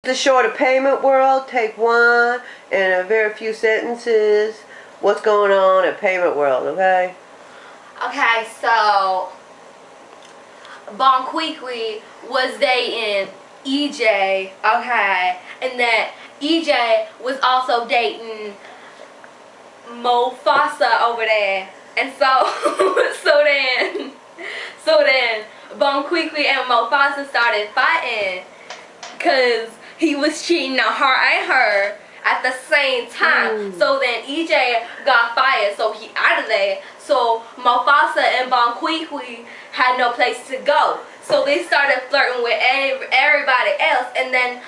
The short of payment world, take one, in a very few sentences. What's going on at payment world, okay? Okay, so Bonquiqui was dating EJ, okay, and then EJ was also dating Mofasa over there, and so so then Bonquiqui and Mofasa started fighting because he was cheating on her and her at the same time. So then EJ got fired, so he out of there. So Mofasa and Bonquiqui had no place to go. So they started flirting with everybody else, and then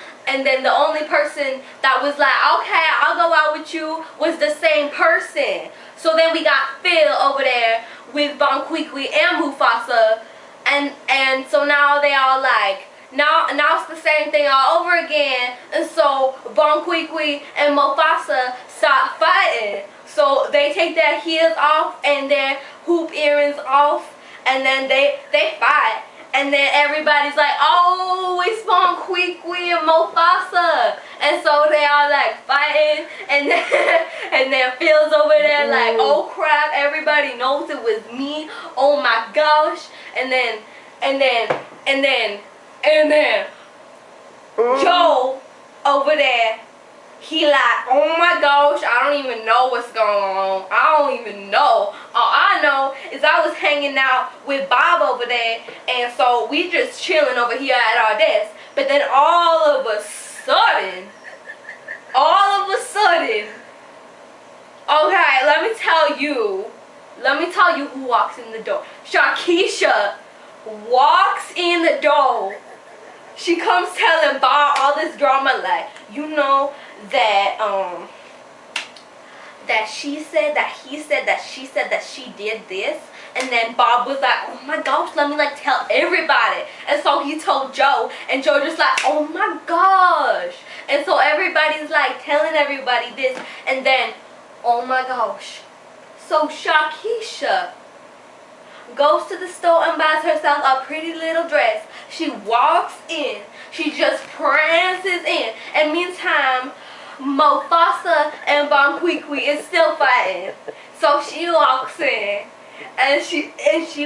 the only person that was like, okay, I'll go out with you, was the same person. So then we got Phil over there with Bonquiqui and Mufasa, and so now they all like, now it's the same thing all over again. And so Bonquiqui and Mufasa start fighting. So they take their heels off and their hoop earrings off, and then they fight. And then everybody's like, oh, it's Bonquiqui and Mufasa. And so they all like fighting, and then Phil's over there like, oh crap, everybody knows it was me. Oh my gosh. And then Joe over there, he like, oh my gosh, I don't even know what's going on. I don't even know. All I know is I was hanging out with Bob over there, and so we just chilling over here at our desk. But then all of a sudden, okay, let me tell you who walks in the door. Sharkeisha walks in the door. She comes telling Bob all this drama, like, you know that that she said that he said that she said that she did this. And then Bob was like, oh my gosh, let me like tell everybody. And so he told Joe, and Joe just like, oh my gosh. And so everybody's like telling everybody this, and then, oh my gosh. So Sharkeisha goes to the store and buys herself a pretty little dress. She walks in. She just prances in. And meantime, Mufasa and Bonquiqui is still fighting. So she walks in. And she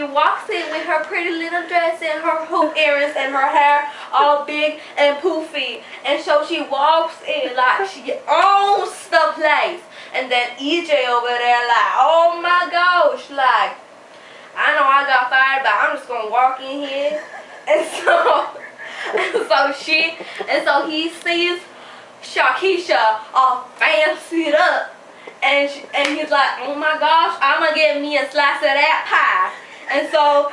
walks in with her pretty little dress and her hoop earrings and her hair all big and poofy. And so she walks in like she owns the place. And then EJ over there like, oh my gosh, like, I know I got fired, but I'm just gonna walk in here. And so he sees Sharkeisha all fancied up, and he's like, oh my gosh, I'm gonna get me a slice of that pie. And so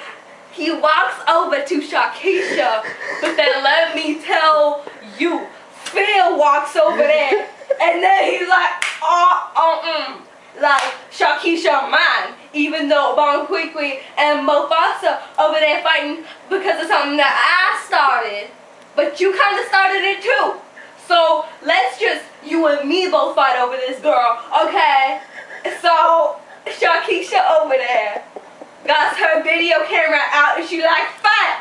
he walks over to Sharkeisha, but then let me tell you, Phil walks over there, and then he's like, like, Sharkeisha mine, even though Bonquiqui and Mufasa over there fighting because of something that I started. But you kind of started it too. So let's just, you and me both fight over this girl, okay? So Sharkeisha over there got her video camera out, and she like, fight.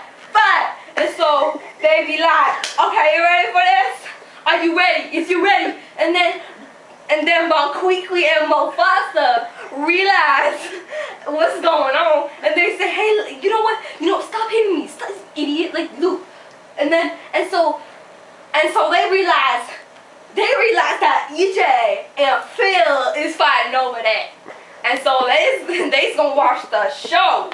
And so they be like, okay, you ready for this? Are you ready? Is you ready? And then Bonquiqui and Mufasa realize what's going on, and they say, hey, you know what? Stop hitting me, stop, idiot, like, Luke. And so they realize that EJ and Phil is fighting over that, and so they's gonna watch the show.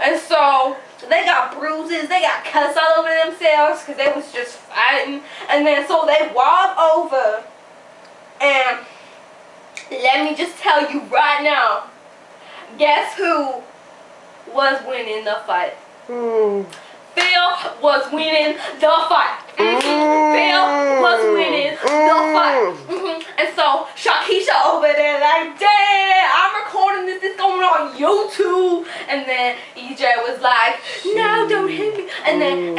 And so they got bruises, they got cuts all over themselves because they was just fighting. And then so they walk over, and let me just tell you right now, guess who was winning the fight? Phil was winning the fight. Phil was winning the fight. And so Sharkeisha over there like, dang, I'm recording this, it's going on YouTube. And then EJ was like, no, don't hit me. And then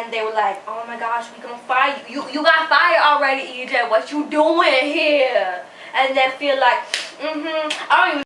they were like, oh my gosh, we gonna fire you. You got fired already, EJ. What you doing here? And then Phil like, I don't even